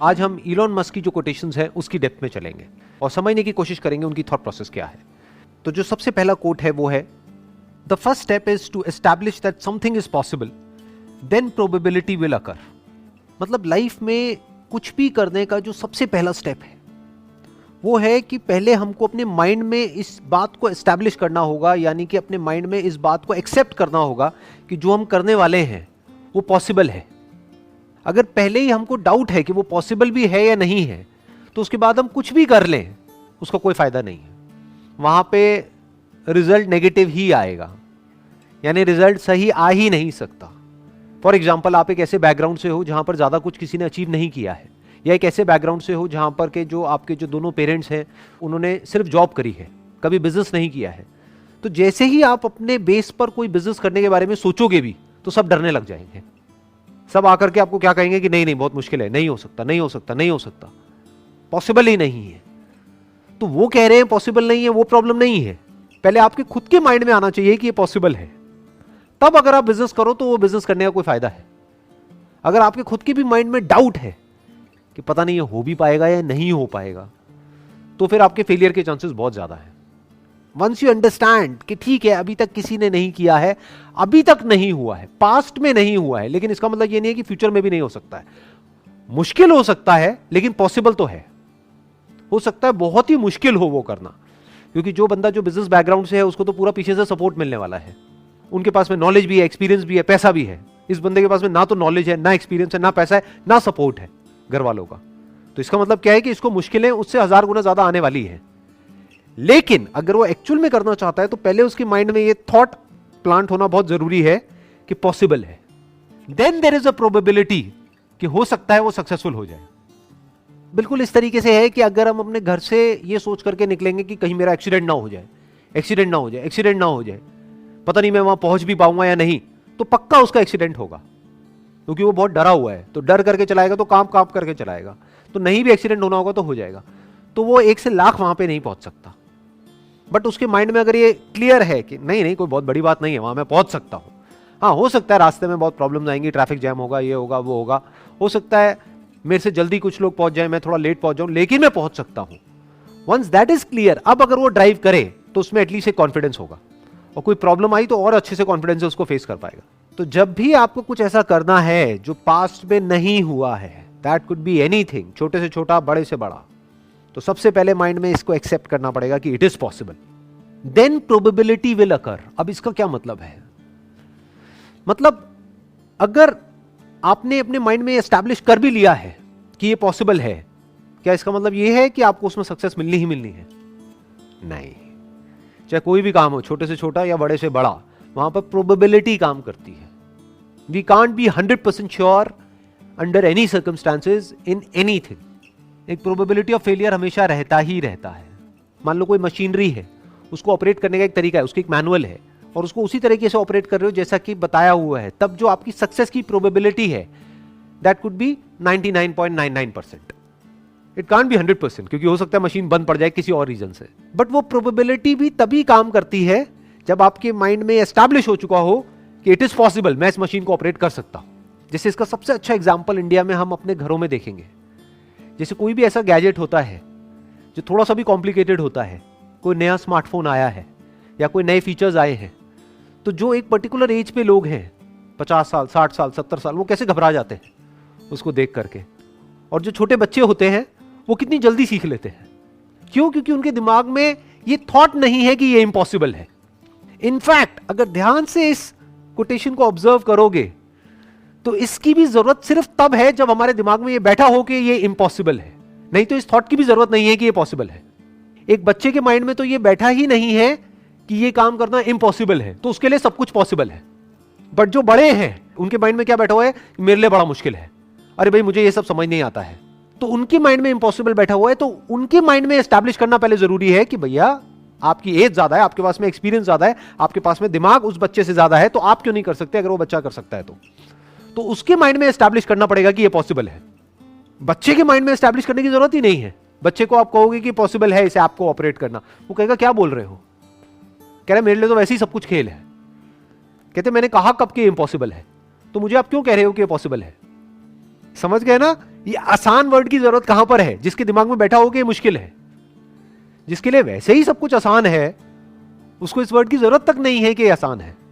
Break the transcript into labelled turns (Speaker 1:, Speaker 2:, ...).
Speaker 1: आज हम Elon Musk की जो कोटेशंस है उसकी डेप्थ में चलेंगे और समझने की कोशिश करेंगे उनकी थॉट प्रोसेस क्या है। तो जो सबसे पहला कोट है वो है, the first step is to establish that something is possible, then probability will occur. मतलब लाइफ में कुछ भी करने का जो सबसे पहला स्टेप है वो है कि पहले हमको अपने माइंड में इस बात को एस्टैब्लिश करना होगा, यानी कि अपने माइंड में इस बात को एक्सेप्ट करना होगा कि जो हम करने वाले हैं वो पॉसिबल है। अगर पहले ही हमको डाउट है कि वो पॉसिबल भी है या नहीं है, तो उसके बाद हम कुछ भी कर लें उसका कोई फायदा नहीं है, वहां पे रिजल्ट नेगेटिव ही आएगा, यानी रिजल्ट सही आ ही नहीं सकता। फॉर एग्जाम्पल, आप एक ऐसे बैकग्राउंड से हो जहां पर ज्यादा कुछ किसी ने अचीव नहीं किया है, या एक ऐसे बैकग्राउंड से हो जहां पर के जो आपके जो दोनों पेरेंट्स हैं उन्होंने सिर्फ जॉब करी है, कभी बिजनेस नहीं किया है। तो जैसे ही आप अपने बेस पर कोई बिजनेस करने के बारे में सोचोगे भी तो सब डरने लग जाएंगे। सब आकर के आपको क्या कहेंगे कि नहीं नहीं बहुत मुश्किल है, नहीं हो सकता, नहीं हो सकता, नहीं हो सकता, पॉसिबल ही नहीं है। तो वो कह रहे हैं पॉसिबल नहीं है, वो प्रॉब्लम नहीं है। पहले आपके खुद के माइंड में आना चाहिए कि ये पॉसिबल है, तब अगर आप बिजनेस करो तो वो बिजनेस करने का कोई फायदा है। अगर आपके खुद के भी माइंड में डाउट है कि पता नहीं ये हो भी पाएगा या नहीं हो पाएगा, तो फिर आपके फेलियर के चांसेस बहुत ज्यादा है। वंस यू अंडरस्टैंड कि ठीक है अभी तक किसी ने नहीं किया है, अभी तक नहीं हुआ है, पास्ट में नहीं हुआ है, लेकिन इसका मतलब ये नहीं है कि फ्यूचर में भी नहीं हो सकता है। मुश्किल हो सकता है लेकिन पॉसिबल तो है। हो सकता है बहुत ही मुश्किल हो वो करना, क्योंकि जो बंदा जो बिजनेस बैकग्राउंड से है उसको तो पूरा पीछे से सपोर्ट मिलने वाला है। उनके पास में नॉलेज भी है, एक्सपीरियंस भी है, पैसा भी है। इस बंदे के पास में ना तो नॉलेज है, ना एक्सपीरियंस है, ना पैसा है, ना सपोर्ट है घर वालों का। तो इसका मतलब क्या है कि इसको मुश्किलें उससे 1000 गुना ज्यादा आने वाली है। लेकिन अगर वो एक्चुअल में करना चाहता है तो पहले उसके माइंड में ये थॉट प्लांट होना बहुत जरूरी है कि पॉसिबल है। Then there is a probability कि हो सकता है वो सक्सेसफुल हो जाए। बिल्कुल इस तरीके से है कि अगर हम अपने घर से ये सोच करके निकलेंगे कि कहीं मेरा एक्सीडेंट ना हो जाए, एक्सीडेंट ना हो जाए, एक्सीडेंट ना हो जाए, पता नहीं मैं वहां पहुंच भी पाऊंगा या नहीं, तो पक्का उसका एक्सीडेंट होगा, क्योंकि वो बहुत डरा हुआ है। तो डर करके चलाएगा तो काम काम करके चलाएगा, तो नहीं भी एक्सीडेंट होना होगा तो हो जाएगा। तो वो 1 से लाख वहां पे नहीं पहुंच सकता। बट उसके माइंड में अगर ये क्लियर है कि नहीं नहीं कोई बहुत बड़ी बात नहीं है, वहां मैं पहुंच सकता हूं। हाँ, हो सकता है रास्ते में बहुत प्रॉब्लम्स आएंगी, ट्रैफिक जैम होगा, ये होगा, वो होगा, हो सकता है मेरे से जल्दी कुछ लोग पहुंच जाए, मैं थोड़ा लेट पहुंच जाऊं, लेकिन मैं पहुंच सकता हूं। वंस दैट इज क्लियर, अब अगर वो ड्राइव करे तो उसमें एटलीस्ट एक कॉन्फिडेंस होगा, और कोई प्रॉब्लम आई तो और अच्छे से कॉन्फिडेंस से उसको फेस कर पाएगा। तो जब भी आपको कुछ ऐसा करना है जो पास्ट में नहीं हुआ है, दैट कुड बी एनीथिंग, छोटे से छोटा, बड़े से बड़ा, तो सबसे पहले माइंड में इसको एक्सेप्ट करना पड़ेगा कि it is possible. Then probability will occur. अब इसका क्या मतलब है? मतलब अगर आपने अपने माइंड में एस्टैब्लिश कर भी लिया है कि ये पॉसिबल है, क्या इसका मतलब ये है कि आपको उसमें सक्सेस मिलनी ही मिलनी है? नहीं। चाहे कोई भी काम हो, छोटे से छोटा या बड़े से बड़ा, वहां पर प्रोबेबिलिटी काम करती है। We can't be 100% sure under any circumstances in anything. एक प्रोबेबिलिटी ऑफ फेलियर हमेशा रहता ही रहता है। मान लो कोई मशीनरी है, उसको ऑपरेट करने का एक तरीका है, उसकी एक मैनुअल है, और उसको उसी तरीके से ऑपरेट कर रहे हो जैसा कि बताया हुआ है, तब जो आपकी सक्सेस की प्रोबेबिलिटी है that could be 99.99%। It can't be 100%, क्योंकि हो सकता है मशीन बंद पड़ जाए किसी और रीजन से। बट वो प्रोबेबिलिटी भी तभी काम करती है जब आपके माइंड में एस्टैब्लिश हो चुका हो कि इट इज पॉसिबल, मैं इस मशीन को ऑपरेट कर सकता हूं। जैसे इसका सबसे अच्छा एग्जांपल इंडिया में हम अपने घरों में देखेंगे। जैसे कोई भी ऐसा गैजेट होता है जो थोड़ा सा भी कॉम्प्लिकेटेड होता है, कोई नया स्मार्टफोन आया है या कोई नए फीचर्स आए हैं, तो जो एक पर्टिकुलर एज पे लोग हैं, 50 साल, 60 साल, 70 साल, वो कैसे घबरा जाते हैं उसको देख करके। और जो छोटे बच्चे होते हैं वो कितनी जल्दी सीख लेते हैं। क्यों? क्योंकि उनके दिमाग में ये थॉट नहीं है कि ये इम्पॉसिबल है। इनफैक्ट अगर ध्यान से इस कोटेशन को ऑब्जर्व करोगे तो इसकी भी जरूरत सिर्फ तब है जब हमारे दिमाग में ये बैठा हो कि ये इम्पॉसिबल है, नहीं तो इस थॉट की भी जरूरत नहीं है कि ये पॉसिबल है। एक बच्चे के माइंड में तो ये बैठा ही नहीं है कि ये काम करना इम्पॉसिबल है, तो उसके लिए सब कुछ पॉसिबल है। बट जो बड़े हैं उनके माइंड में क्या बैठा हुआ है? मेरे लिए बड़ा मुश्किल है, अरे भाई मुझे ये सब समझ नहीं आता है। तो उनके माइंड में इम्पॉसिबल बैठा हुआ है, तो उनके माइंड में एस्टैब्लिश करना पहले जरूरी है कि भैया आपकी एज ज्यादा है, आपके पास में एक्सपीरियंस ज्यादा है, आपके पास में दिमाग उस बच्चे से ज्यादा है, तो आप क्यों नहीं कर सकते अगर वो बच्चा कर सकता है तो उसके माइंड में एस्टैब्लिश करना पड़ेगा कि ये पॉसिबल है। बच्चे के माइंड में एस्टैब्लिश करने की जरूरत ही नहीं है। बच्चे को आप कहोगे कि पॉसिबल है इसे आपको ऑपरेट करना, वो कहेगा क्या बोल रहे हो, कह रहे मेरे लिए तो वैसे ही सब कुछ खेल है। कहते मैंने कहा कब कि इम्पॉसिबल है, तो मुझे आप क्यों कह रहे हो कि ये पॉसिबल है? समझ गए ना ये आसान वर्ड की जरूरत कहां पर है? जिसके दिमाग में बैठा हो कि ये मुश्किल है, जिसके लिए वैसे ही सब कुछ आसान है, उसको इस वर्ड की जरूरत तक नहीं है कि ये आसान है।